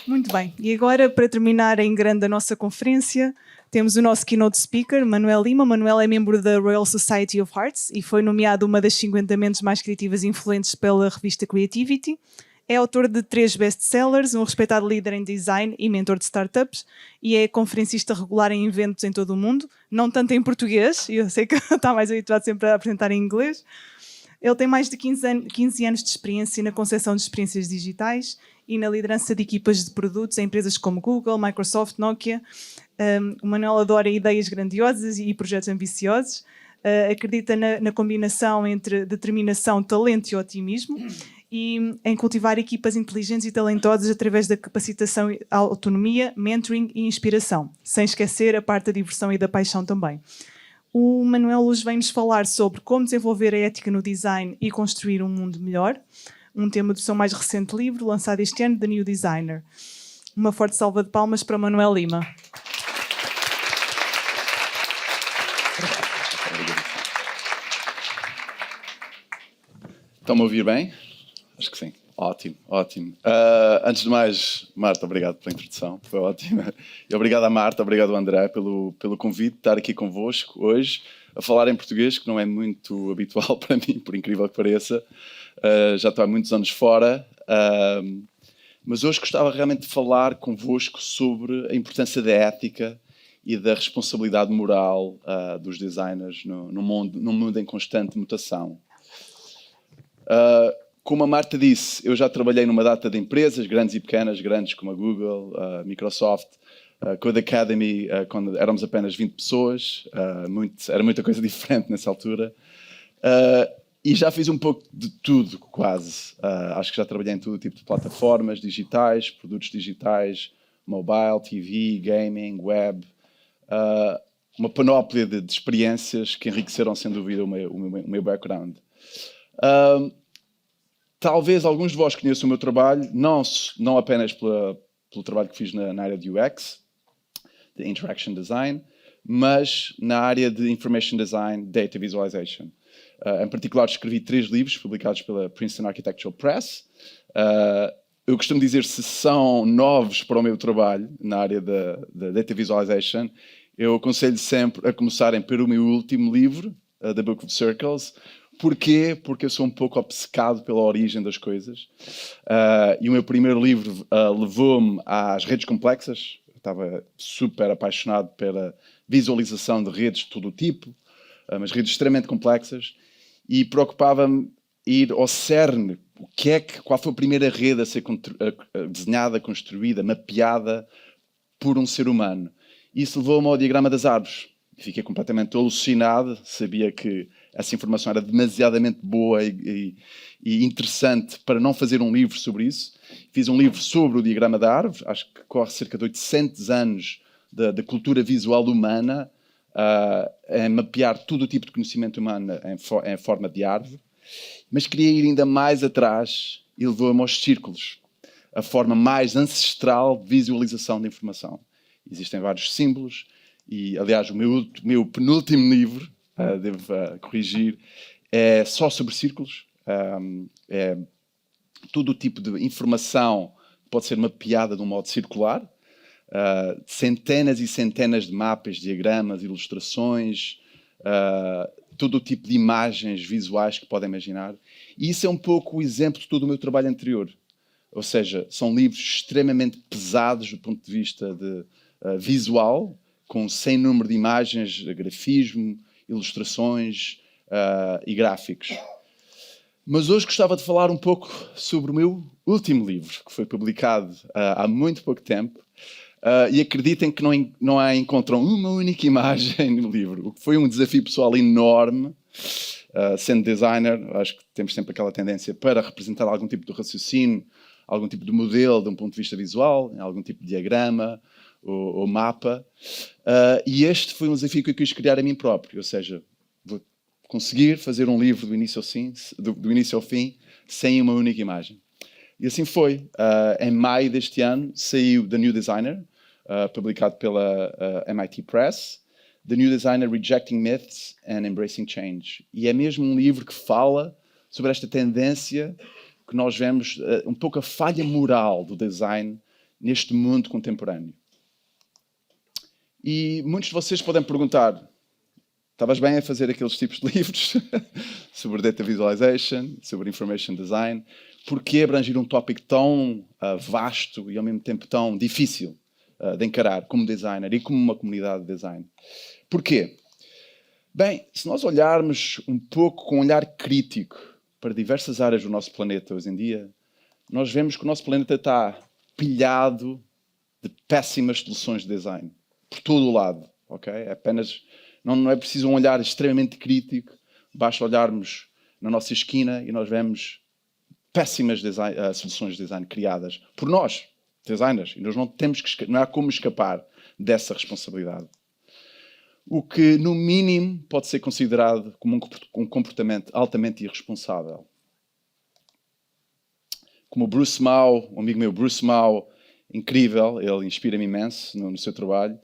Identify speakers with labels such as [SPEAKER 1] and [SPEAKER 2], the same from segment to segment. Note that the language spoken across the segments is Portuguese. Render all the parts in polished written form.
[SPEAKER 1] Muito bem, e agora, para terminar em grande a nossa conferência, temos o nosso keynote speaker, Manuel Lima. Manuel é membro da Royal Society of Arts e foi nomeado uma das 50 mentes mais criativas e influentes pela revista Creativity. É autor de 3 best-sellers, um respeitado líder em design e mentor de startups, e é conferencista regular em eventos em todo o mundo, não tanto em português, eu sei que está mais habituado sempre a apresentar em inglês. Ele tem mais de 15 anos de experiência na concepção de experiências digitais e na liderança de equipas de produtos em empresas como Google, Microsoft, Nokia. O Manuel adora ideias grandiosas e projetos ambiciosos. Acredita na combinação entre determinação, talento e otimismo e em cultivar equipas inteligentes e talentosas através da capacitação, autonomia, mentoring e inspiração, sem esquecer a parte da diversão e da paixão também. O Manuel hoje vem-nos falar sobre como desenvolver a ética no design e construir um mundo melhor, um tema do seu mais recente livro, lançado este ano, The New Designer. Uma forte salva de palmas para Manuel Lima.
[SPEAKER 2] Estão-me a ouvir bem? Acho que sim. Ótimo, ótimo. Antes de mais, Marta, obrigado pela introdução, foi ótima. E obrigado à Marta, obrigado ao André pelo convite de estar aqui convosco hoje, a falar em português, que não é muito habitual para mim, por incrível que pareça. Já estou há muitos anos fora, mas hoje gostava realmente de falar convosco sobre a importância da ética e da responsabilidade moral dos designers num mundo em constante mutação. Como a Marta disse, eu já trabalhei numa data de empresas, grandes e pequenas, grandes como a Google, a Microsoft, a Codecademy, quando éramos apenas 20 pessoas, era muita coisa diferente nessa altura. E já fiz um pouco de tudo, quase. Acho que já trabalhei em todo tipo de plataformas digitais, produtos digitais, mobile, TV, gaming, web. Uma panóplia de experiências que enriqueceram, sem dúvida, o meu background. Talvez alguns de vós conheçam o meu trabalho, não apenas pelo trabalho que fiz na área de UX, de Interaction Design, mas na área de Information Design, Data Visualization. Em particular, escrevi 3 livros publicados pela Princeton Architectural Press. Eu costumo dizer, se são novos para o meu trabalho na área da Data Visualization, eu aconselho sempre a começarem pelo meu último livro, The Book of Circles. Porquê? Porque eu sou um pouco obcecado pela origem das coisas. E o meu primeiro livro levou-me às redes complexas. Eu estava super apaixonado pela visualização de redes de todo o tipo, mas redes extremamente complexas. E preocupava-me ir ao cerne. Qual foi a primeira rede a ser desenhada, construída, mapeada por um ser humano? Isso levou-me ao diagrama das árvores. Fiquei completamente alucinado. Sabia que essa informação era demasiadamente boa e interessante para não fazer um livro sobre isso. Fiz um livro sobre o diagrama da árvore, acho que corre cerca de 800 anos da cultura visual humana, a mapear todo o tipo de conhecimento humano em forma de árvore. Mas queria ir ainda mais atrás e levou-me aos círculos, a forma mais ancestral de visualização de informação. Existem vários símbolos e, aliás, o meu penúltimo livro, devo corrigir, é só sobre círculos. É todo o tipo de informação pode ser mapeada de um modo circular. Centenas e centenas de mapas, diagramas, ilustrações, todo o tipo de imagens visuais que podem imaginar. E isso é um pouco o exemplo de todo o meu trabalho anterior. Ou seja, são livros extremamente pesados do ponto de vista visual, com sem número de imagens, grafismo, ilustrações e gráficos. Mas hoje gostava de falar um pouco sobre o meu último livro, que foi publicado há muito pouco tempo, e acreditem que não encontram uma única imagem no livro, o que foi um desafio pessoal enorme. Sendo designer, acho que temos sempre aquela tendência para representar algum tipo de raciocínio, algum tipo de modelo de um ponto de vista visual, algum tipo de diagrama ou mapa. E este foi um desafio que eu quis criar a mim próprio, ou seja, vou conseguir fazer um livro do início ao fim, sem uma única imagem. E assim foi. Em maio deste ano saiu The New Designer, publicado pela MIT Press. The New Designer, Rejecting Myths and Embracing Change. E é mesmo um livro que fala sobre esta tendência que nós vemos, um pouco a falha moral do design neste mundo contemporâneo. E muitos de vocês podem perguntar, estavas bem a fazer aqueles tipos de livros sobre Data Visualization, sobre Information Design, porquê abranger um tópico tão vasto e ao mesmo tempo tão difícil de encarar como designer e como uma comunidade de design? Porquê? Bem, se nós olharmos um pouco com um olhar crítico para diversas áreas do nosso planeta hoje em dia, nós vemos que o nosso planeta está pilhado de péssimas soluções de design. Por todo o lado, ok? Não é preciso um olhar extremamente crítico, basta olharmos na nossa esquina e nós vemos péssimas soluções de design criadas por nós, designers, e nós não há como escapar dessa responsabilidade. O que, no mínimo, pode ser considerado como um comportamento altamente irresponsável. Como o Bruce Mau, um amigo meu, Bruce Mau, incrível, ele inspira-me imenso no seu trabalho,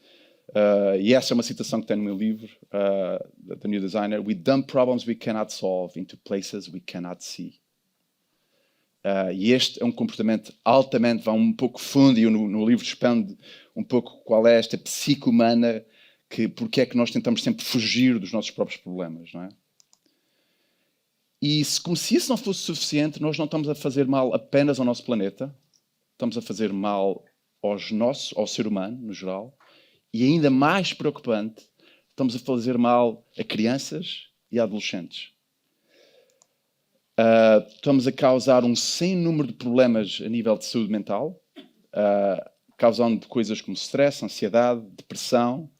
[SPEAKER 2] e essa é uma citação que tem no meu livro, The New Designer: "We dump problems we cannot solve into places we cannot see." E este é um comportamento altamente, vai um pouco fundo, e no livro expande um pouco qual é esta psique humana, porque é que nós tentamos sempre fugir dos nossos próprios problemas, não é? E como se isso não fosse suficiente, nós não estamos a fazer mal apenas ao nosso planeta, estamos a fazer mal ao ser humano, no geral, e ainda mais preocupante, estamos a fazer mal a crianças e a adolescentes. Estamos a causar um sem número de problemas a nível de saúde mental, causando coisas como stress, ansiedade, depressão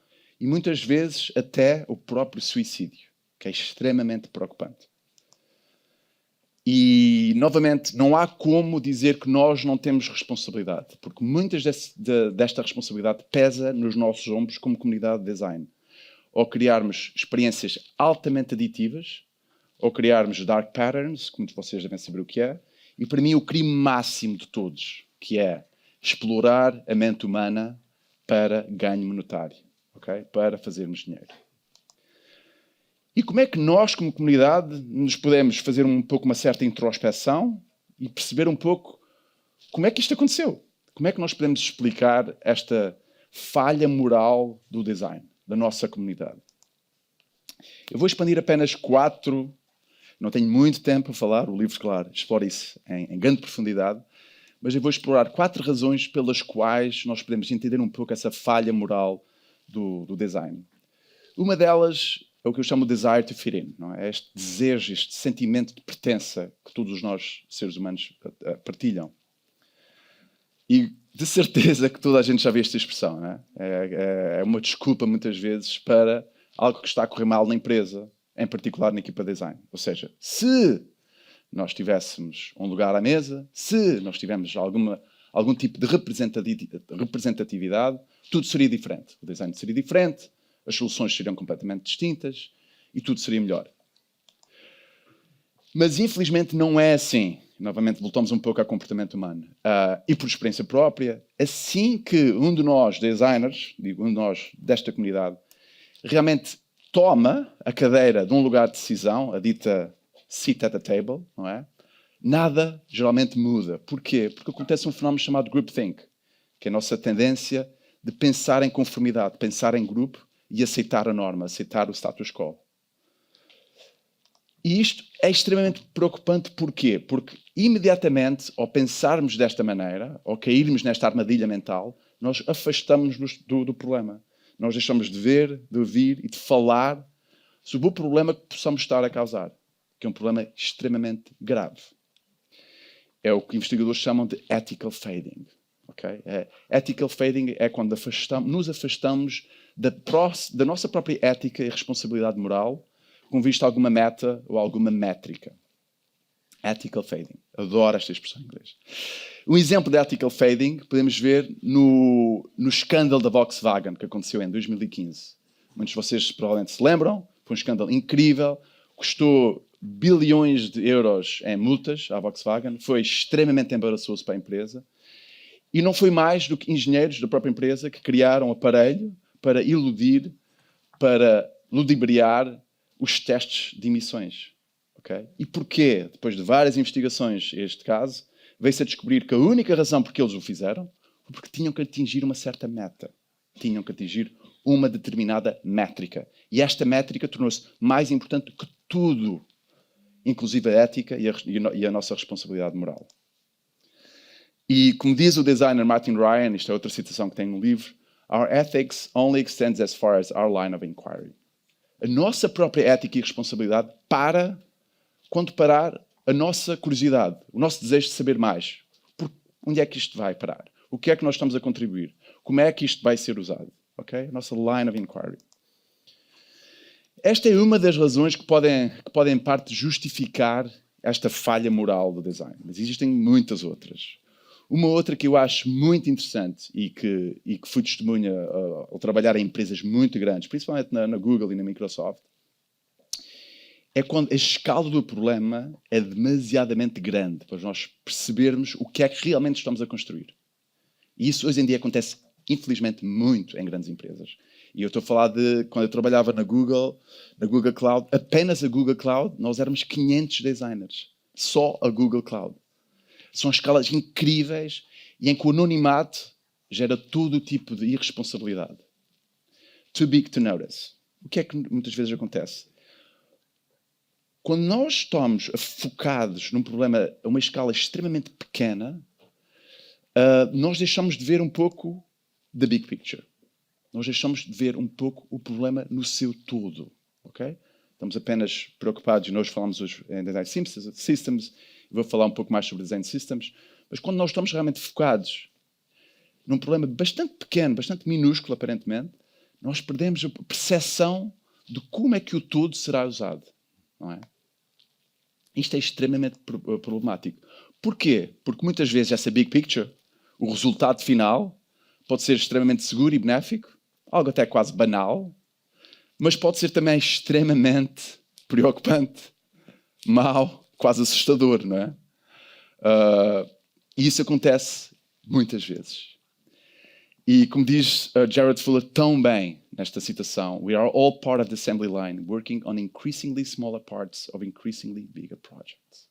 [SPEAKER 2] e muitas vezes até o próprio suicídio, que é extremamente preocupante. E, novamente, não há como dizer que nós não temos responsabilidade, porque muitas desta responsabilidade pesa nos nossos ombros como comunidade de design. Ou criarmos experiências altamente aditivas, ou criarmos dark patterns, que muitos de vocês devem saber o que é, e para mim o crime máximo de todos, que é explorar a mente humana para ganho monetário, okay? Para fazermos dinheiro. E como é que nós, como comunidade, nos podemos fazer um pouco uma certa introspeção e perceber um pouco como é que isto aconteceu? Como é que nós podemos explicar esta falha moral do design, da nossa comunidade? Eu vou expandir apenas 4, não tenho muito tempo para falar, o livro, claro, explora isso em grande profundidade, mas eu vou explorar 4 razões pelas quais nós podemos entender um pouco essa falha moral do design. Uma delas é o que eu chamo de desire to fit in, não é? Este desejo, este sentimento de pertença que todos nós, seres humanos, partilham. E de certeza que toda a gente já viu esta expressão, não é? É uma desculpa, muitas vezes, para algo que está a correr mal na empresa, em particular na equipa de design. Ou seja, se nós tivéssemos um lugar à mesa, se nós tivéssemos algum tipo de representatividade, tudo seria diferente. O design seria diferente, as soluções seriam completamente distintas e tudo seria melhor. Mas, infelizmente, não é assim. Novamente, voltamos um pouco ao comportamento humano. E por experiência própria, assim que um de nós, designers, um de nós desta comunidade, realmente toma a cadeira de um lugar de decisão, a dita seat at the table, não é? Nada geralmente muda. Porquê? Porque acontece um fenómeno chamado groupthink, que é a nossa tendência de pensar em conformidade, pensar em grupo e aceitar a norma, aceitar o status quo. E isto é extremamente preocupante. Porquê? Porque imediatamente, ao pensarmos desta maneira, ao cairmos nesta armadilha mental, nós afastamos-nos do problema. Nós deixamos de ver, de ouvir e de falar sobre o problema que possamos estar a causar, que é um problema extremamente grave. É o que investigadores chamam de ethical fading. Okay? Ethical fading é quando nos afastamos da nossa própria ética e responsabilidade moral com vista a alguma meta ou alguma métrica. Ethical fading. Adoro esta expressão em inglês. Um exemplo de ethical fading podemos ver no escândalo da Volkswagen, que aconteceu em 2015. Muitos de vocês provavelmente se lembram. Foi um escândalo incrível. Custou bilhões de euros em multas à Volkswagen. Foi extremamente embaraçoso para a empresa. E não foi mais do que engenheiros da própria empresa que criaram um aparelho para iludir, para ludibriar os testes de emissões. Okay? E porquê? Depois de várias investigações a este caso, veio-se a descobrir que a única razão por que eles o fizeram Porque tinham que atingir uma certa meta. Tinham que atingir uma determinada métrica. E esta métrica tornou-se mais importante que tudo, inclusive a ética e a nossa responsabilidade moral. E como diz o designer Martin Ryan, isto é outra citação que tem no livro, "Our ethics only extends as far as our line of inquiry." A nossa própria ética e responsabilidade para quando parar a nossa curiosidade, o nosso desejo de saber mais. Onde é que isto vai parar? O que é que nós estamos a contribuir? Como é que isto vai ser usado? Okay? A nossa line of inquiry. Esta é uma das razões que podem em parte, justificar esta falha moral do design. Mas existem muitas outras. Uma outra que eu acho muito interessante e que fui testemunha ao trabalhar em empresas muito grandes, principalmente na Google e na Microsoft, é quando a escala do problema é demasiadamente grande para nós percebermos o que é que realmente estamos a construir. E isso hoje em dia acontece, infelizmente, muito em grandes empresas. E eu estou a falar de quando eu trabalhava na Google Cloud, apenas a Google Cloud, nós éramos 500 designers. Só a Google Cloud. São escalas incríveis e em que o anonimato gera todo o tipo de irresponsabilidade. Too big to notice. O que é que muitas vezes acontece? Quando nós estamos focados num problema a uma escala extremamente pequena, nós deixamos de ver um pouco the big picture. Nós deixamos de ver um pouco o problema no seu todo. Okay? Estamos apenas preocupados, e nós falamos hoje em Design Systems, vou falar um pouco mais sobre Design Systems, mas quando nós estamos realmente focados num problema bastante pequeno, bastante minúsculo aparentemente, nós perdemos a percepção de como é que o todo será usado. Não é? Isto é extremamente problemático. Porquê? Porque muitas vezes essa big picture, o resultado final, pode ser extremamente seguro e benéfico, algo até quase banal, mas pode ser também extremamente preocupante, mau, quase assustador, não é? E isso acontece muitas vezes. E como diz Jared Fuller tão bem nesta citação, "We are all part of the assembly line, working on increasingly smaller parts of increasingly bigger projects."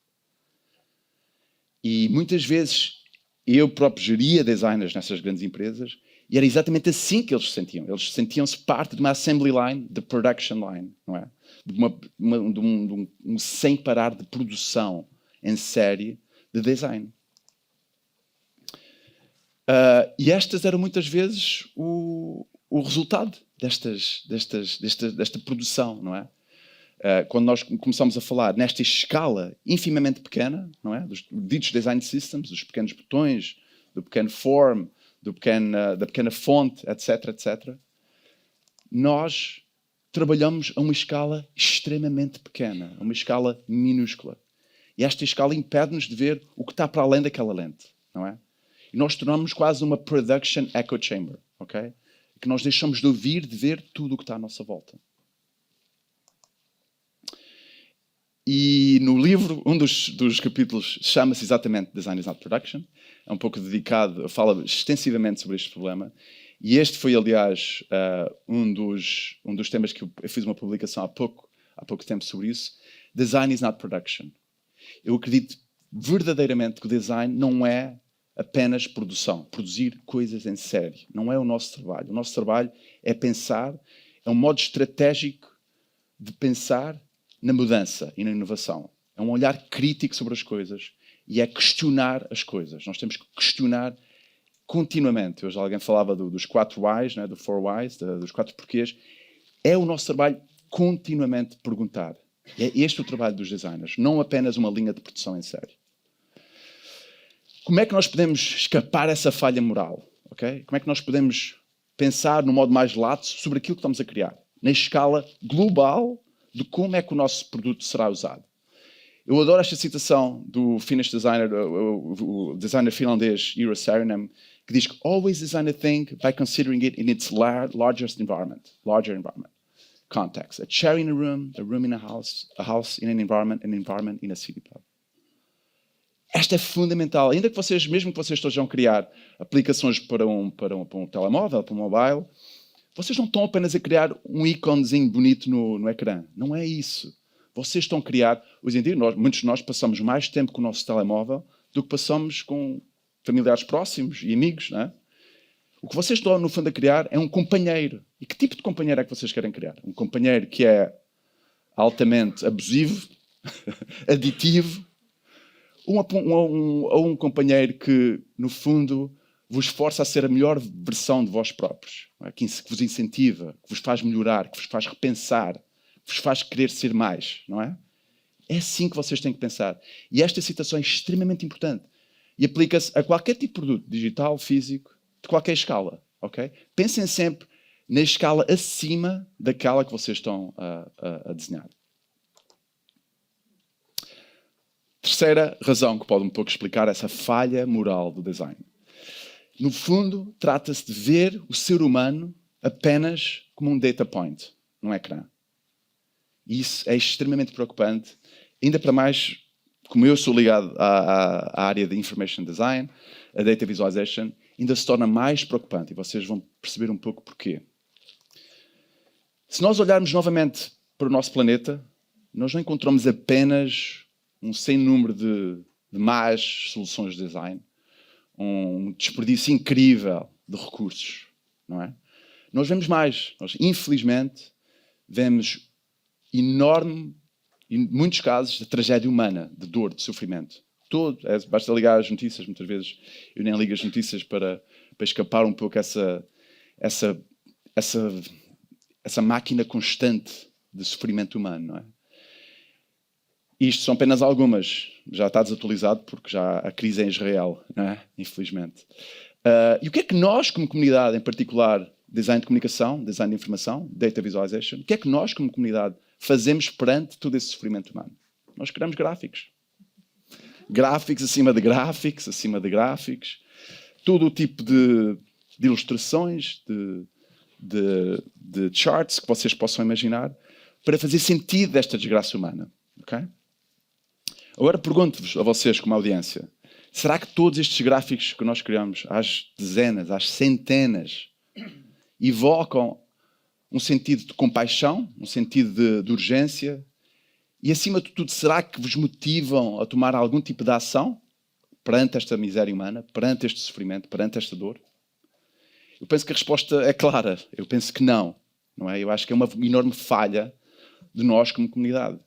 [SPEAKER 2] E muitas vezes eu próprio geria designers nessas grandes empresas e era exatamente assim que eles se sentiam. Eles sentiam-se parte de uma assembly line, de production line, não é? De um sem parar de produção em série de design. E estas eram muitas vezes o resultado desta produção, não é? Quando nós começamos a falar nesta escala infimamente pequena, não é? Dos ditos design systems, dos pequenos botões, do pequeno form, da pequena fonte, etc. Nós trabalhamos a uma escala extremamente pequena, a uma escala minúscula. E esta escala impede-nos de ver o que está para além daquela lente, não é? E nós tornamos quase uma production echo chamber, ok? Que nós deixamos de ouvir, de ver tudo o que está à nossa volta. E no livro, um dos capítulos chama-se exatamente Design is not Production. É um pouco dedicado, fala extensivamente sobre este problema. E este foi, aliás, um dos temas que eu fiz uma publicação há pouco tempo sobre isso. Design is not production. Eu acredito verdadeiramente que o design não é apenas produção, produzir coisas em série. Não é o nosso trabalho. O nosso trabalho é pensar, é um modo estratégico de pensar na mudança e na inovação. É um olhar crítico sobre as coisas e é questionar as coisas. Nós temos que questionar continuamente. Hoje alguém falava dos 4 whys, né, do 4 whys, dos 4 porquês. É o nosso trabalho continuamente perguntar. É este o trabalho dos designers, não apenas uma linha de produção em série. Como é que nós podemos escapar essa falha moral? Okay? Como é que nós podemos pensar no modo mais lato sobre aquilo que estamos a criar? Na escala global de como é que o nosso produto será usado. Eu adoro esta citação do Finnish designer, o designer finlandês Eero Saarinen, que diz que "Always design a thing by considering it in its larger environment. Context. A chair in a room in a house in an environment in a city pub." Esta é fundamental. Ainda que mesmo que vocês estejam a criar aplicações para um telemóvel, para um mobile, vocês não estão apenas a criar um íconezinho bonito no ecrã. Não é isso. Vocês estão a criar... Hoje em dia, muitos de nós mais tempo com o nosso telemóvel do que passamos com familiares próximos e amigos, não é? O que vocês estão, no fundo, a criar é um companheiro. E que tipo de companheiro é que vocês querem criar? Um companheiro que é altamente abusivo, aditivo, ou um companheiro que, no fundo, vos força a ser a melhor versão de vós próprios, não é? Que vos incentiva, que vos faz melhorar, que vos faz repensar, que vos faz querer ser mais, não é? É assim que vocês têm que pensar. E esta situação é extremamente importante. E aplica-se a qualquer tipo de produto, digital, físico, de qualquer escala, ok? Pensem sempre na escala acima daquela que vocês estão a desenhar. Terceira razão que pode um pouco explicar essa falha moral do design. No fundo, trata-se de ver o ser humano apenas como um data point num ecrã. E isso é extremamente preocupante, ainda para mais, como eu sou ligado à área de Information Design, a Data Visualization, ainda se torna mais preocupante e vocês vão perceber um pouco porquê. Se nós olharmos novamente para o nosso planeta, nós não encontramos apenas um sem número de más soluções de design, um desperdício incrível de recursos, não é? Nós vemos mais. Nós, infelizmente, vemos enorme, em muitos casos, de tragédia humana, de dor, de sofrimento. Basta ligar as notícias, muitas vezes eu nem ligo as notícias para escapar um pouco essa máquina constante de sofrimento humano, não é? Isto são apenas algumas. Já está desatualizado porque já a crise é em Israel, não é? Infelizmente. E o que é que nós, como comunidade, em particular, design de comunicação, design de informação, data visualization, o que é que nós, como comunidade, fazemos perante todo esse sofrimento humano? Nós criamos gráficos. Gráficos acima de gráficos, acima de gráficos. Todo o tipo de ilustrações, de charts que vocês possam imaginar para fazer sentido desta desgraça humana. Okay? Agora pergunto-vos a vocês, como audiência, será que todos estes gráficos que nós criamos, às dezenas, às centenas, evocam um sentido de compaixão, um sentido de urgência? E, acima de tudo, será que vos motivam a tomar algum tipo de ação perante esta miséria humana, perante este sofrimento, perante esta dor? Eu penso que a resposta é clara. Eu penso que não. Não é? Eu acho que é uma enorme falha de nós como comunidade.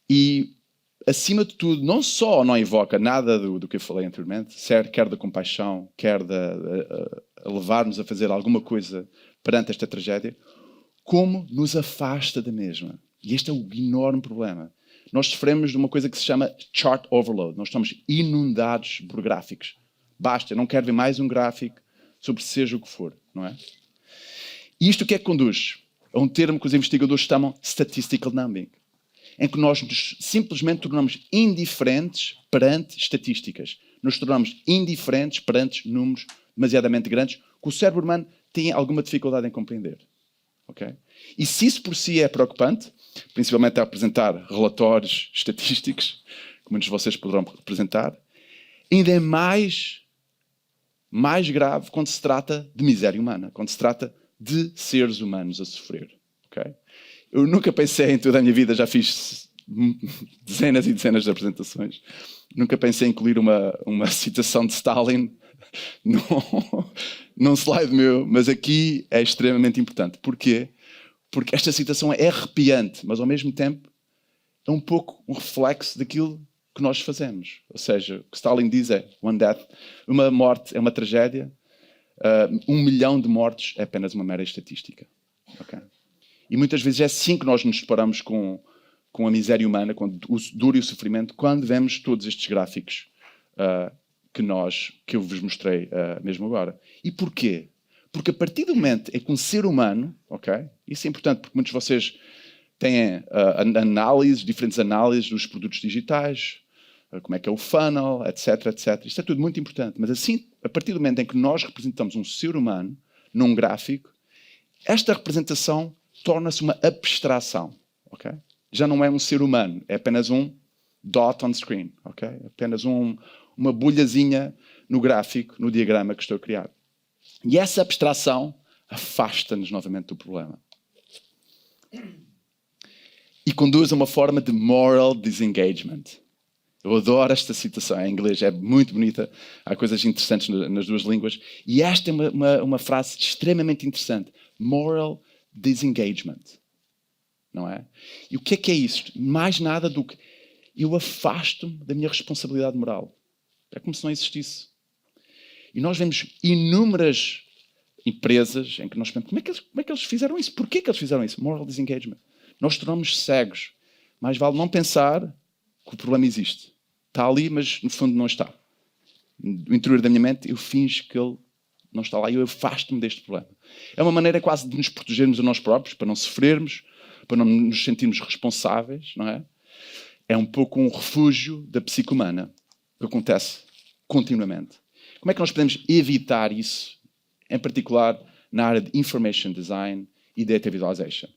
[SPEAKER 2] E, acima de tudo, não só não evoca nada do que eu falei anteriormente, quer da compaixão, quer de levar-nos a fazer alguma coisa perante esta tragédia, como nos afasta da mesma. E este é o enorme problema. Nós sofremos de uma coisa que se chama chart overload. Nós estamos inundados por gráficos. Basta, eu não quero ver mais um gráfico sobre seja o que for, não é? E isto o que é que conduz? A um termo que os investigadores chamam statistical numbing, em que nós nos simplesmente tornamos indiferentes perante estatísticas. Nos tornamos indiferentes perante números demasiadamente grandes que o cérebro humano tem alguma dificuldade em compreender. Okay? E se isso por si é preocupante, principalmente a apresentar relatórios estatísticos, que muitos de vocês poderão representar, ainda é mais grave quando se trata de miséria humana, quando se trata de seres humanos a sofrer. Okay? Eu nunca pensei em toda a minha vida, já fiz dezenas e dezenas de apresentações, nunca pensei em incluir uma citação de Stalin num slide meu, mas aqui é extremamente importante. Porquê? Porque esta citação é arrepiante, mas ao mesmo tempo é um pouco um reflexo daquilo que nós fazemos. Ou seja, o que Stalin diz é one death, uma morte é uma tragédia, 1 milhão de mortes é apenas uma mera estatística. Okay? E muitas vezes é assim que nós nos deparamos com a miséria humana, com o dor e o sofrimento, quando vemos todos estes gráficos que eu vos mostrei mesmo agora. E porquê? Porque a partir do momento em que um ser humano, ok? Isso é importante porque muitos de vocês têm diferentes análises dos produtos digitais, como é que é o funnel, etc, etc. Isto é tudo muito importante. Mas assim, a partir do momento em que nós representamos um ser humano num gráfico, esta representação torna-se uma abstração, ok? Já não é um ser humano, é apenas um dot on screen, ok? Apenas uma bolhazinha no gráfico, no diagrama que estou a criar. E essa abstração afasta-nos novamente do problema. E conduz a uma forma de moral disengagement. Eu adoro esta citação em inglês, é muito bonita, há coisas interessantes nas duas línguas. E esta é uma frase extremamente interessante. Moral disengagement. Não é? E o que é isto? Mais nada do que eu afasto-me da minha responsabilidade moral. É como se não existisse. E nós vemos inúmeras empresas em que nós pensamos, como é que eles fizeram isso? Porquê que eles fizeram isso? Moral disengagement. Nós tornamos cegos. Mais vale não pensar que o problema existe. Está ali, mas no fundo não está. No interior da minha mente, eu finjo que ele não está lá e eu afasto-me deste problema. É uma maneira quase de nos protegermos a nós próprios, para não sofrermos, para não nos sentirmos responsáveis, não é? É um pouco um refúgio da psique humana, que acontece continuamente. Como é que nós podemos evitar isso, em particular na área de Information Design e Data Visualization?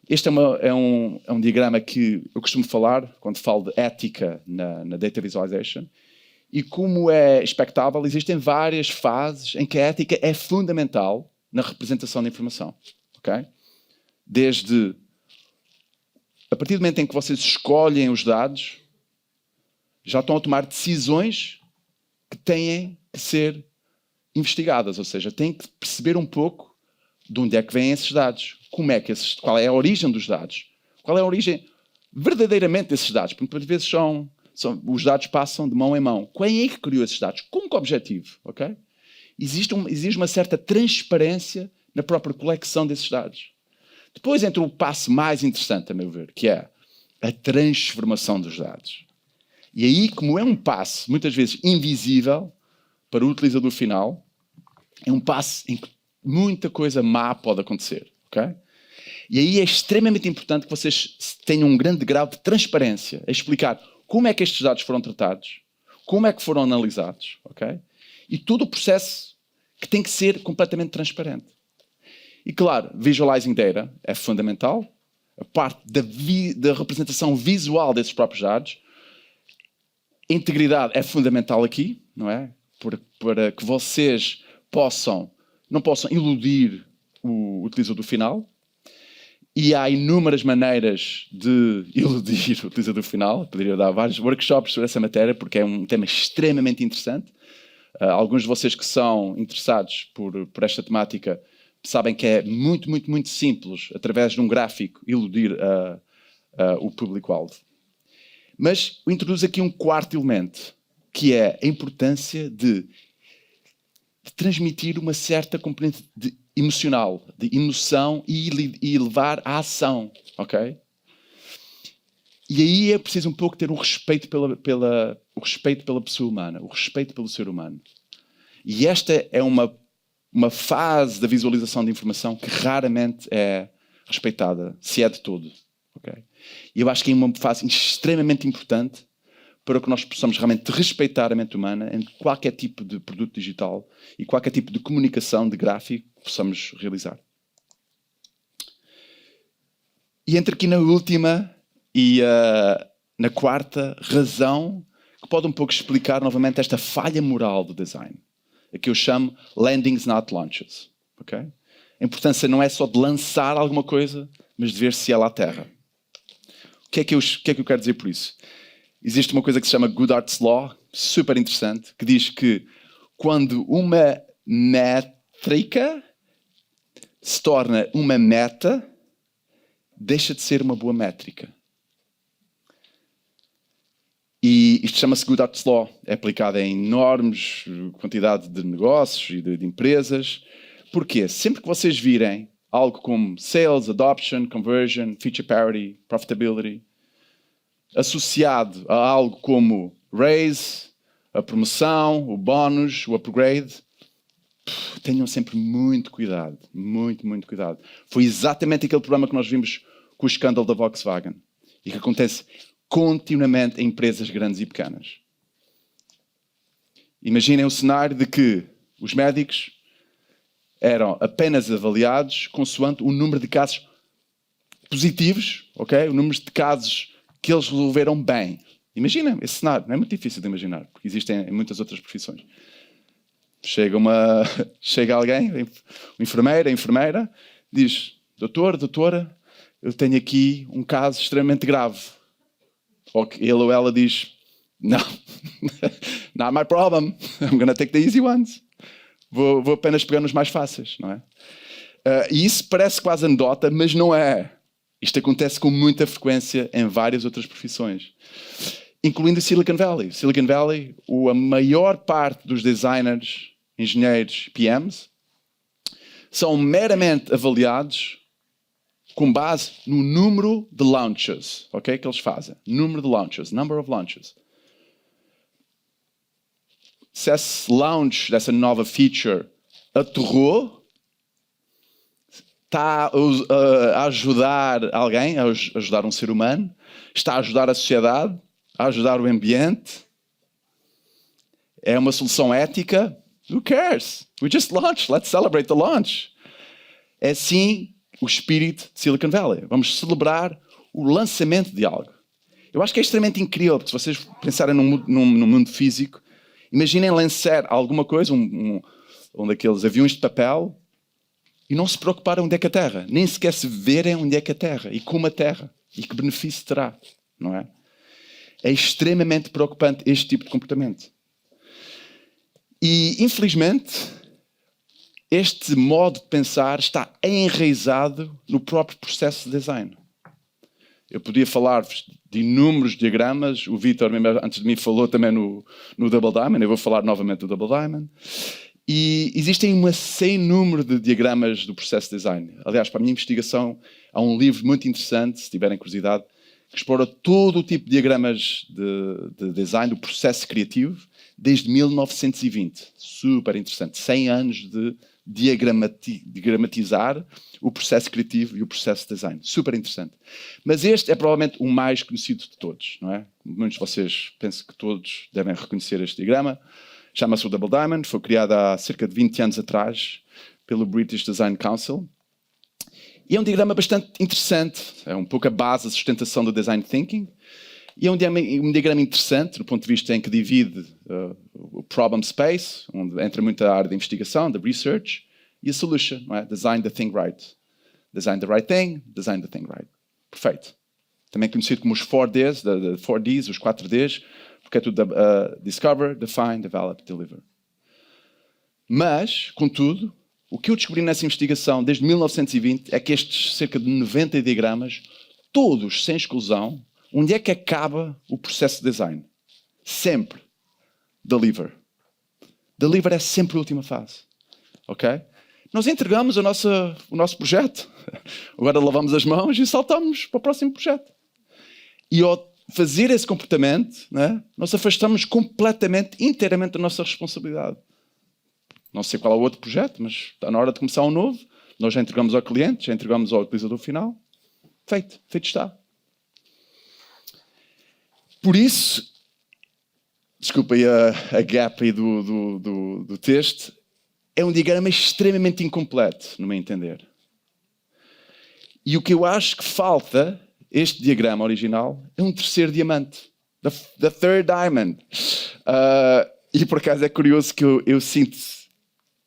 [SPEAKER 2] Este é um diagrama que eu costumo falar quando falo de ética na Data Visualization. E como é expectável, existem várias fases em que a ética é fundamental na representação da informação. Okay? Desde a partir do momento em que vocês escolhem os dados, já estão a tomar decisões que têm que ser investigadas, ou seja, têm que perceber um pouco de onde é que vêm esses dados, qual é a origem dos dados, qual é a origem verdadeiramente desses dados, porque muitas vezes os dados passam de mão em mão. Quem é que criou esses dados? Com que objetivo? Okay? Existe uma certa transparência na própria coleção desses dados. Depois entra o passo mais interessante, a meu ver, que é a transformação dos dados. E aí, como é um passo, muitas vezes invisível, para o utilizador final, é um passo em que muita coisa má pode acontecer. Okay? E aí é extremamente importante que vocês tenham um grande grau de transparência a explicar como é que estes dados foram tratados, como é que foram analisados, okay? E todo o processo que tem que ser completamente transparente. E claro, visualizing data é fundamental, a parte da representação visual desses próprios dados. Integridade é fundamental aqui, não é? Para que vocês não possam iludir o utilizador final. E há inúmeras maneiras de iludir o utilizador final. Poderia dar vários workshops sobre essa matéria, porque é um tema extremamente interessante. Alguns de vocês que são interessados por esta temática sabem que é muito, muito, muito simples, através de um gráfico, iludir o público-alvo. Mas eu introduzo aqui um quarto elemento, que é a importância de transmitir uma certa componente emocional, de emoção e levar à ação, ok? E aí é preciso um pouco ter um respeito o respeito pela pessoa humana, o respeito pelo ser humano. E esta é uma fase da visualização de informação que raramente é respeitada, se é de todo, ok? E eu acho que é uma fase extremamente importante para que nós possamos realmente respeitar a mente humana em qualquer tipo de produto digital e qualquer tipo de comunicação, de gráfico que possamos realizar. E entro aqui na última e na quarta razão que pode um pouco explicar novamente esta falha moral do design. A que eu chamo landings not launches. Okay? A importância não é só de lançar alguma coisa, mas de ver se ela aterra. O que é que eu quero dizer por isso? Existe uma coisa que se chama Goodhart's Law, super interessante, que diz que quando uma métrica se torna uma meta, deixa de ser uma boa métrica. E isto chama-se Goodhart's Law. É aplicado em enormes quantidade de negócios e de empresas. Porquê? Sempre que vocês virem algo como sales, adoption, conversion, feature parity, profitability, associado a algo como raise, a promoção, o bónus, o upgrade, tenham sempre muito cuidado. Muito, muito cuidado. Foi exatamente aquele problema que nós vimos com o escândalo da Volkswagen. E que acontece continuamente em empresas grandes e pequenas. Imaginem o cenário de que os médicos eram apenas avaliados consoante o número de casos positivos, okay? O número de casos que eles resolveram bem. Imaginem esse cenário. Não é muito difícil de imaginar, porque existem em muitas outras profissões. Chega alguém, o enfermeiro, a enfermeira, diz: doutor, doutora, eu tenho aqui um caso extremamente grave. Ou ele ou ela diz: Não. Not my problem. I'm going to take the easy ones. Vou apenas pegar nos mais fáceis, não é? E isso parece quase anedota, mas não é. Isto acontece com muita frequência em várias outras profissões, incluindo Silicon Valley. Silicon Valley, a maior parte dos designers, engenheiros, PMs, são meramente avaliados com base no número de launches, ok? Que eles fazem. Número de launches, number of launches. Se esse launch dessa nova feature aterrou, está a ajudar alguém, a ajudar um ser humano, está a ajudar a sociedade, a ajudar o ambiente, é uma solução ética, who cares? We just launched, let's celebrate the launch. É assim o espírito de Silicon Valley. Vamos celebrar o lançamento de algo. Eu acho que é extremamente incrível, porque se vocês pensarem no mundo físico, imaginem lançar alguma coisa, um daqueles aviões de papel, e não se preocuparem onde é que a Terra, nem sequer se verem onde é que a Terra, e como a Terra, e que benefício terá, não é? É extremamente preocupante este tipo de comportamento. E, infelizmente, este modo de pensar está enraizado no próprio processo de design. Eu podia falar-vos de inúmeros diagramas, o Vítor, antes de mim, falou também no Double Diamond, eu vou falar novamente do Double Diamond. E existem sem número de diagramas do processo de design. Aliás, para a minha investigação, há um livro muito interessante, se tiverem curiosidade, que explora todo o tipo de diagramas de design, do processo criativo, desde 1920. Super interessante. 100 anos de diagramatizar o processo criativo e o processo de design. Super interessante. Mas este é provavelmente o mais conhecido de todos, não é? Muitos de vocês, penso que todos devem reconhecer este diagrama. Chama-se o Double Diamond, foi criado há cerca de 20 anos atrás pelo British Design Council. E é um diagrama bastante interessante, é um pouco a base da sustentação do Design Thinking. E é um diagrama interessante, do ponto de vista em que divide o problem space, onde entra muita área de investigação, de research, e a solution, não é? Design the thing right. Design the right thing, design the thing right. Perfeito. Também conhecido como os 4Ds, 4Ds, os 4Ds, porque é tudo discover, define, develop, deliver. Mas, contudo, o que eu descobri nessa investigação desde 1920 é que estes cerca de 90 diagramas, todos sem exclusão, onde é que acaba o processo de design? Sempre. Deliver. Deliver é sempre a última fase. Ok? Nós entregamos o nosso projeto. Agora lavamos as mãos e saltamos para o próximo projeto. E ao fazer esse comportamento, né, nós afastamos completamente, inteiramente da nossa responsabilidade. Não sei qual é o outro projeto, mas está na hora de começar um novo. Nós já entregamos ao cliente, já entregamos ao utilizador final. Feito está. Por isso, desculpa aí a gap aí do texto, é um diagrama extremamente incompleto, no meu entender. E o que eu acho que falta, este diagrama original, é um terceiro diamante. The third diamond. E por acaso é curioso que eu sinto,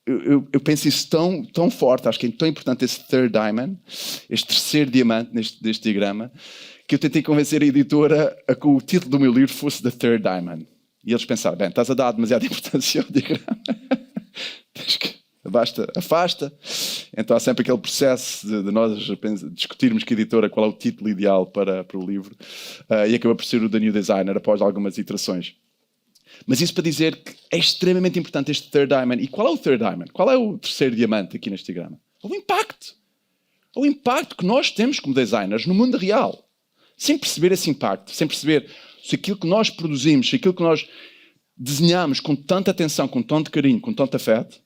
[SPEAKER 2] eu penso isso tão forte, acho que é tão importante esse third diamond, este terceiro diamante deste diagrama, que eu tentei convencer a editora a que o título do meu livro fosse The Third Diamond. E eles pensaram, bem, estás a dar demasiada importância ao diagrama. Afasta. Então há sempre aquele processo de nós discutirmos com a editora qual é o título ideal para o livro. E acaba por ser o The New Designer, após algumas iterações. Mas isso para dizer que é extremamente importante este Third Diamond. E qual é o Third Diamond? Qual é o terceiro diamante aqui neste diagrama? O impacto. O impacto que nós temos como designers no mundo real. Sem perceber esse impacto, sem perceber se aquilo que nós produzimos, se aquilo que nós desenhamos com tanta atenção, com tanto carinho, com tanto afeto,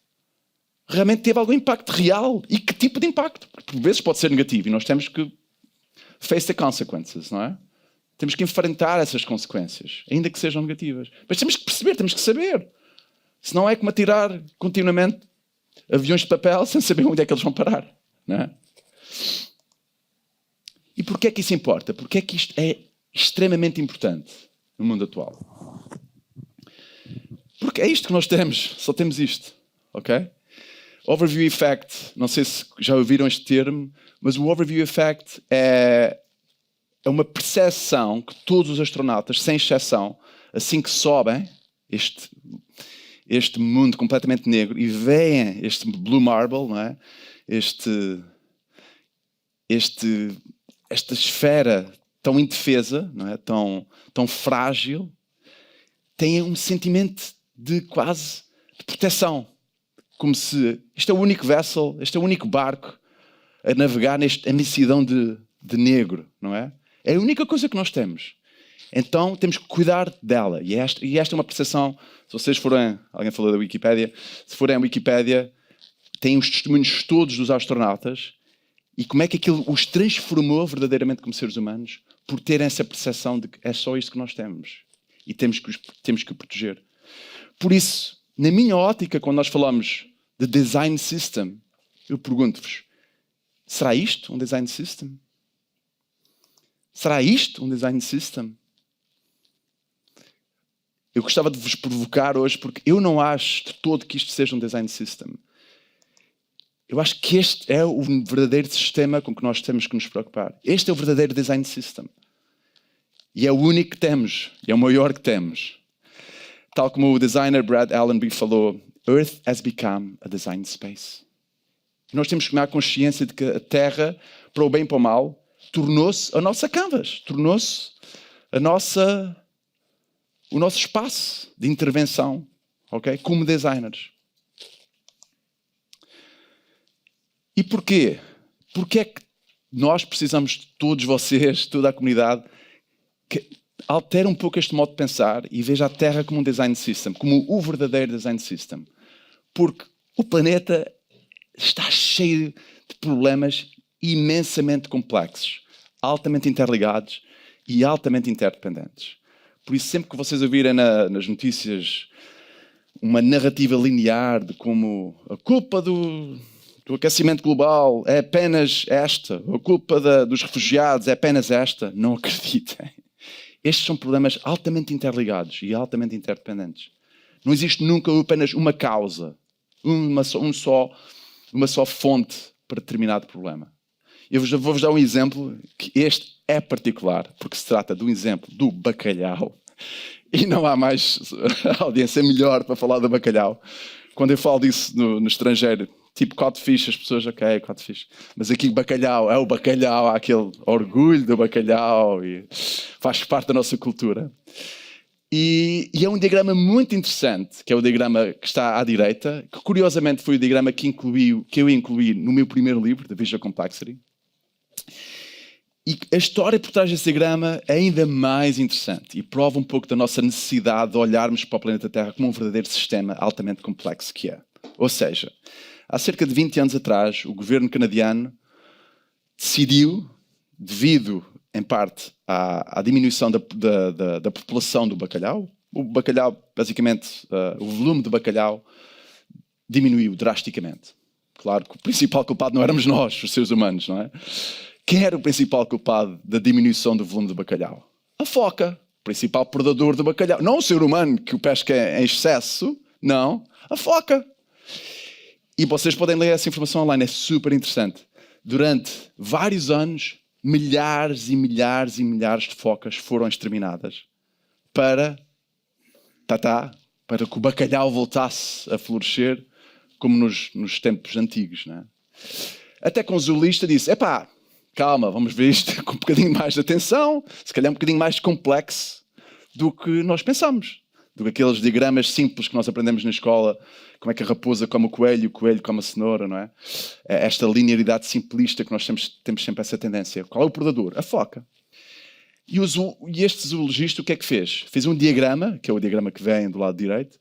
[SPEAKER 2] realmente teve algum impacto real. E que tipo de impacto? Porque por vezes pode ser negativo e nós temos que face the consequences, não é? Temos que enfrentar essas consequências, ainda que sejam negativas. Mas temos que perceber, temos que saber. Senão é como atirar continuamente aviões de papel sem saber onde é que eles vão parar, não é? E porquê é que isso importa? Porquê é que isto é extremamente importante no mundo atual? Porque é isto que nós temos, só temos isto, ok? Overview Effect, não sei se já ouviram este termo, mas o Overview Effect é uma percepção que todos os astronautas, sem exceção, assim que sobem este mundo completamente negro e veem este blue marble, não é? Esta esfera tão indefesa, não é? Tão frágil, têm um sentimento de quase de proteção. Como se este é o único vessel, este é o único barco a navegar nesta imensidão de negro, não é? É a única coisa que nós temos. Então temos que cuidar dela. E esta é uma percepção, se vocês forem, alguém falou da Wikipédia, se forem à Wikipédia, tem os testemunhos todos dos astronautas e como é que aquilo os transformou verdadeiramente como seres humanos por terem essa percepção de que é só isto que nós temos e temos que o proteger. Por isso, na minha ótica, quando nós falamos de design system, eu pergunto-vos, será isto um design system? Será isto um design system? Eu gostava de vos provocar hoje porque eu não acho de todo que isto seja um design system. Eu acho que este é o verdadeiro sistema com que nós temos que nos preocupar. Este é o verdadeiro design system. E é o único que temos. E é o maior que temos. Tal como o designer Brad Allenby falou, Earth has become a design space. Nós temos que tomar consciência de que a Terra, para o bem e para o mal, tornou-se a nossa canvas. Tornou-se o nosso espaço de intervenção, ok? Como designers. E porquê? Porquê é que nós precisamos de todos vocês, toda a comunidade, que altere um pouco este modo de pensar e veja a Terra como um design system, como o verdadeiro design system? Porque o planeta está cheio de problemas imensamente complexos, altamente interligados e altamente interdependentes. Por isso, sempre que vocês ouvirem nas notícias uma narrativa linear de como a culpa do aquecimento global é apenas esta, a culpa dos refugiados é apenas esta, não acreditem. Estes são problemas altamente interligados e altamente interdependentes. Não existe nunca apenas uma causa, uma só fonte para determinado problema. Eu vou-vos dar um exemplo que este é particular, porque se trata de um exemplo do bacalhau. E não há mais audiência melhor para falar do bacalhau. Quando eu falo disso no estrangeiro, tipo codfish, as pessoas, ok, codfish. Mas aqui bacalhau, é o bacalhau, há aquele orgulho do bacalhau e faz parte da nossa cultura. E é um diagrama muito interessante, que é o diagrama que está à direita, que curiosamente foi o diagrama que eu incluí no meu primeiro livro, The Visual Complexity. E a história por trás desse diagrama é ainda mais interessante e prova um pouco da nossa necessidade de olharmos para o planeta Terra como um verdadeiro sistema altamente complexo que é. Ou seja, há cerca de 20 anos atrás, o governo canadiano decidiu, devido em parte à diminuição da população do bacalhau, o bacalhau, basicamente, o volume de bacalhau diminuiu drasticamente. Claro que o principal culpado não éramos nós, os seres humanos, não é? Quem era o principal culpado da diminuição do volume do bacalhau? A foca, o principal predador do bacalhau. Não o ser humano que o pesca em excesso, não, a foca. E vocês podem ler essa informação online, é super interessante. Durante vários anos, milhares e milhares e milhares de focas foram exterminadas para que o bacalhau voltasse a florescer como nos tempos antigos, não é? Até que um zoologista disse, calma, vamos ver isto com um bocadinho mais de atenção, se calhar um bocadinho mais complexo do que nós pensamos. Do que aqueles diagramas simples que nós aprendemos na escola, como é que a raposa come o coelho come a cenoura, não é? Esta linearidade simplista que nós temos sempre essa tendência. Qual é o predador? A foca. E este zoologista o que é que fez? Fez um diagrama, que é o diagrama que vem do lado direito,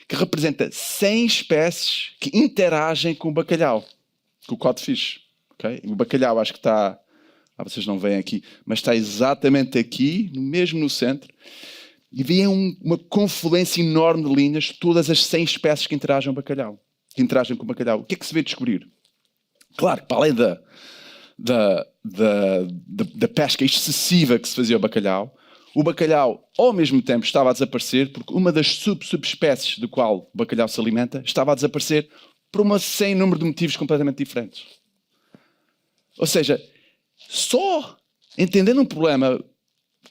[SPEAKER 2] que representa 100 espécies que interagem com o bacalhau, com o codfish. Okay? O bacalhau acho que está... vocês não veem aqui, mas está exatamente aqui, mesmo no centro. E vem uma confluência enorme de linhas, todas as 100 espécies que interagem com o bacalhau. O que é que se vê descobrir? Claro que para além da pesca excessiva que se fazia ao bacalhau, o bacalhau ao mesmo tempo estava a desaparecer porque uma das subespécies do qual o bacalhau se alimenta estava a desaparecer por sem número de motivos completamente diferentes. Ou seja, só entendendo um problema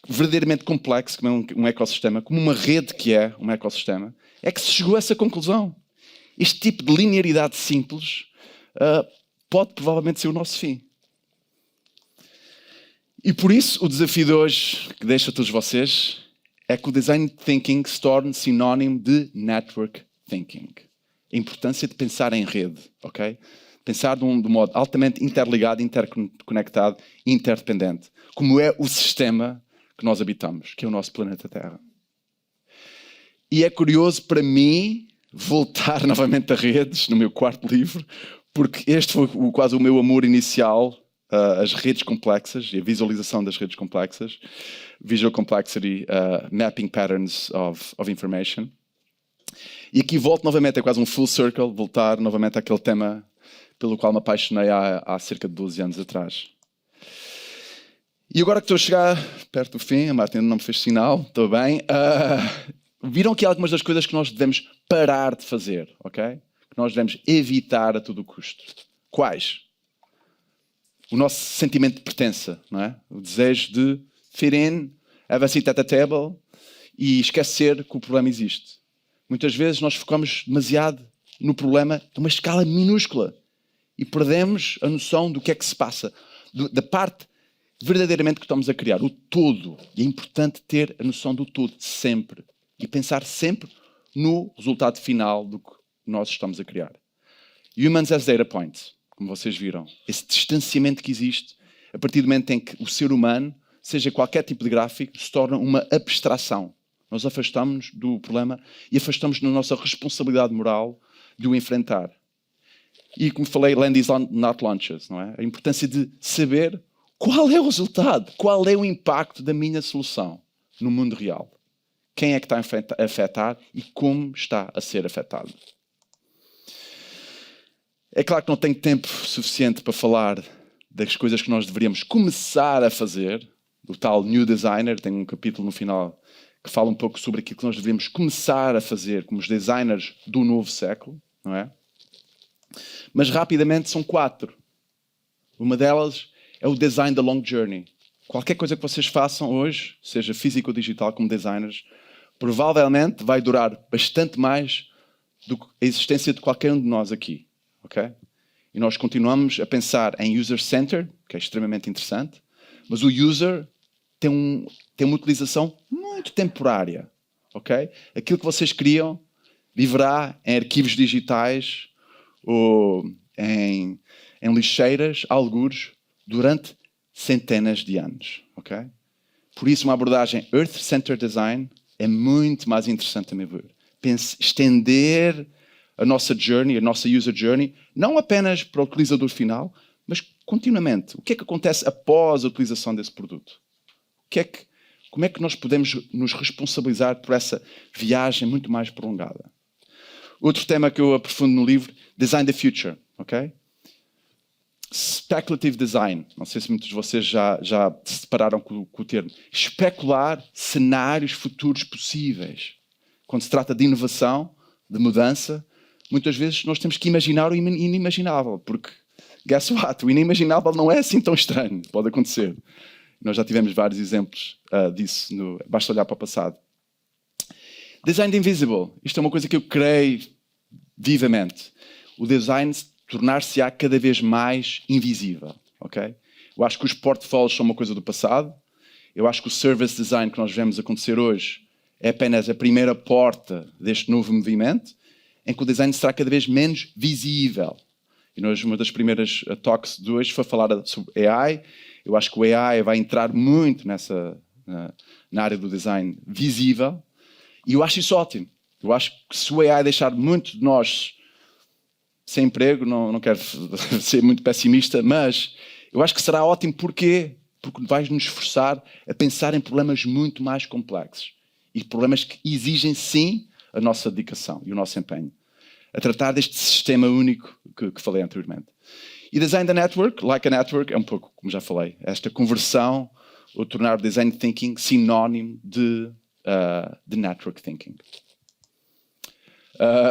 [SPEAKER 2] verdadeiramente complexo, como é um ecossistema, como uma rede que é um ecossistema, é que se chegou a essa conclusão. Este tipo de linearidade simples pode provavelmente ser o nosso fim. E por isso, o desafio de hoje, que deixo a todos vocês, é que o Design Thinking se torne sinónimo de Network Thinking. A importância de pensar em rede, ok? Pensar de um modo altamente interligado, interconectado e interdependente, como é o sistema que nós habitamos, que é o nosso planeta Terra. E é curioso para mim voltar novamente a redes, no meu quarto livro, porque este foi quase o meu amor inicial, as redes complexas e a visualização das redes complexas, Visual Complexity, Mapping Patterns of Information. E aqui volto novamente, é quase um full circle, voltar novamente àquele tema pelo qual me apaixonei há cerca de 12 anos atrás. E agora que estou a chegar perto do fim, a Marta ainda não me fez sinal, estou bem. Viram aqui algumas das coisas que nós devemos parar de fazer, ok? Que nós devemos evitar a todo custo. Quais? O nosso sentimento de pertença, não é? O desejo de fit in, have a seat at the table e esquecer que o problema existe. Muitas vezes nós focamos demasiado no problema de uma escala minúscula e perdemos a noção do que é que se passa, da parte verdadeiramente que estamos a criar, o todo. E é importante ter a noção do todo, sempre. E pensar sempre no resultado final do que nós estamos a criar. Humans as data points, como vocês viram. Esse distanciamento que existe, a partir do momento em que o ser humano, seja qualquer tipo de gráfico, se torna uma abstração. Nós afastamos-nos do problema e afastamos-nos da nossa responsabilidade moral de o enfrentar. E como falei, land is not launches, não é? A importância de saber qual é o resultado, qual é o impacto da minha solução no mundo real. Quem é que está a afetar e como está a ser afetado. É claro que não tenho tempo suficiente para falar das coisas que nós deveríamos começar a fazer, do tal New Designer, tem um capítulo no final que fala um pouco sobre aquilo que nós devemos começar a fazer como os designers do novo século, não é? Mas rapidamente são 4. Uma delas é o design da long journey. Qualquer coisa que vocês façam hoje, seja físico ou digital como designers, provavelmente vai durar bastante mais do que a existência de qualquer um de nós aqui. Okay? E nós continuamos a pensar em user-centered, que é extremamente interessante, mas o user tem uma utilização muito temporária. Okay? Aquilo que vocês criam viverá em arquivos digitais ou em lixeiras, algures, durante centenas de anos. Okay? Por isso, uma abordagem Earth-Centered Design é muito mais interessante a meu ver. Estender a nossa journey, a nossa user journey, não apenas para o utilizador final, mas continuamente. O que é que acontece após a utilização desse produto? Como é que nós podemos nos responsabilizar por essa viagem muito mais prolongada? Outro tema que eu aprofundo no livro, Design the Future. Okay? Speculative Design. Não sei se muitos de vocês já se depararam com o termo. Especular cenários futuros possíveis. Quando se trata de inovação, de mudança, muitas vezes nós temos que imaginar o inimaginável, porque, guess what? O inimaginável não é assim tão estranho. Pode acontecer. Nós já tivemos vários exemplos disso. Basta olhar para o passado. Design the Invisible. Isto é uma coisa que eu creio vivamente. O design tornar-se-á cada vez mais invisível. Okay? Eu acho que os portfólios são uma coisa do passado. Eu acho que o service design que nós vemos acontecer hoje é apenas a primeira porta deste novo movimento, em que o design será cada vez menos visível. E nós, uma das primeiras talks de hoje foi falar sobre AI. Eu acho que o AI vai entrar muito na área do design visível. E eu acho isso ótimo. Eu acho que se o AI deixar muito de nós sem emprego, não quero ser muito pessimista, mas eu acho que será ótimo. Porquê? Porque vai nos forçar a pensar em problemas muito mais complexos. E problemas que exigem, sim, a nossa dedicação e o nosso empenho. A tratar deste sistema único que falei anteriormente. E Design the Network, like a network, é um pouco, como já falei, esta conversão, ou tornar o Design Thinking sinónimo de Network Thinking.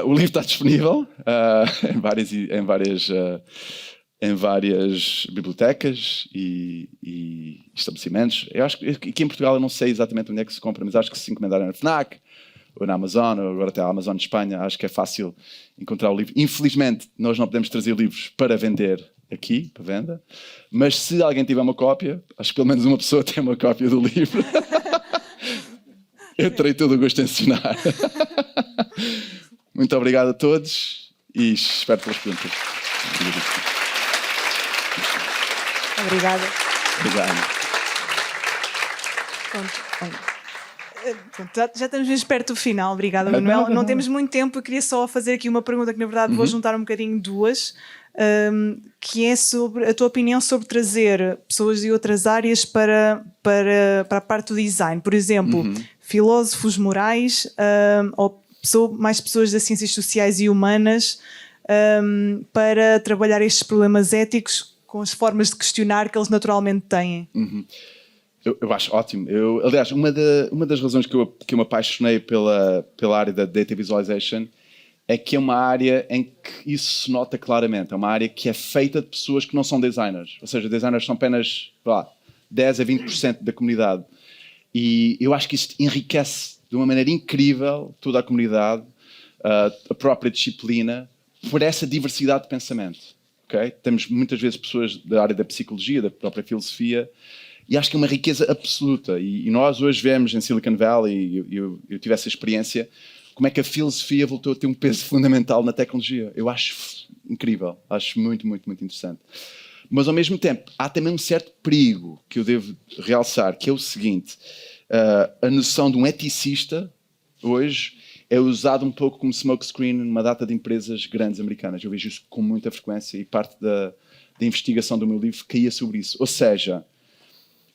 [SPEAKER 2] O livro está disponível em várias bibliotecas e estabelecimentos. Eu acho que aqui em Portugal eu não sei exatamente onde é que se compra, mas acho que se encomendarem na FNAC ou na Amazon, ou agora até a Amazon de Espanha, acho que é fácil encontrar o livro. Infelizmente, nós não podemos trazer livros para vender aqui, para venda, mas se alguém tiver uma cópia, acho que pelo menos uma pessoa tem uma cópia do livro, eu terei todo o gosto em ensinar. Muito obrigado a todos e espero pelas perguntas.
[SPEAKER 1] Obrigada.
[SPEAKER 2] Obrigado.
[SPEAKER 1] Pronto, já estamos mesmo perto do final. Obrigada, Manuel. Não temos muito tempo. Eu queria só fazer aqui uma pergunta que, na verdade, vou juntar um bocadinho duas, que é sobre a tua opinião sobre trazer pessoas de outras áreas para a parte do design. Por exemplo, filósofos morais ou mais pessoas das ciências sociais e humanas para trabalhar estes problemas éticos com as formas de questionar que eles naturalmente têm.
[SPEAKER 2] Eu acho ótimo. Aliás, uma das razões que eu me apaixonei pela área da Data Visualization é que é uma área em que isso se nota claramente. É uma área que é feita de pessoas que não são designers. Ou seja, designers são apenas 10 a 20% da comunidade. E eu acho que isto enriquece de uma maneira incrível toda a comunidade, a própria disciplina, por essa diversidade de pensamento. Okay? Temos muitas vezes pessoas da área da psicologia, da própria filosofia, e acho que é uma riqueza absoluta. E nós hoje vemos em Silicon Valley, e eu tive essa experiência, como é que a filosofia voltou a ter um peso fundamental na tecnologia. Eu acho incrível, acho muito, muito, muito interessante. Mas, ao mesmo tempo, há também um certo perigo que eu devo realçar, que é o seguinte: a noção de um eticista, hoje, é usado um pouco como smokescreen numa data de empresas grandes americanas. Eu vejo isso com muita frequência e parte da investigação do meu livro caía sobre isso. Ou seja,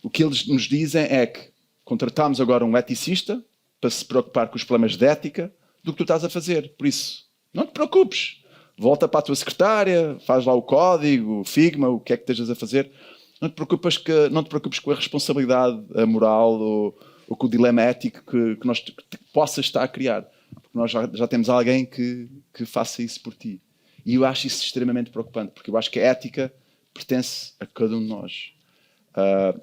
[SPEAKER 2] o que eles nos dizem é que contratamos agora um eticista para se preocupar com os problemas de ética do que tu estás a fazer. Por isso, não te preocupes. Volta para a tua secretária, faz lá o código, o Figma, o que é que estejas a fazer. Não te preocupes com a responsabilidade moral ou com o dilema ético que possas estar a criar. Porque nós já temos alguém que faça isso por ti. E eu acho isso extremamente preocupante, porque eu acho que a ética pertence a cada um de nós.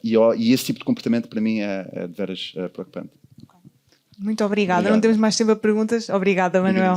[SPEAKER 2] E esse tipo de comportamento, para mim, é de veras preocupante.
[SPEAKER 1] Muito obrigada. Não temos mais tempo a perguntas. Obrigada, Manuel.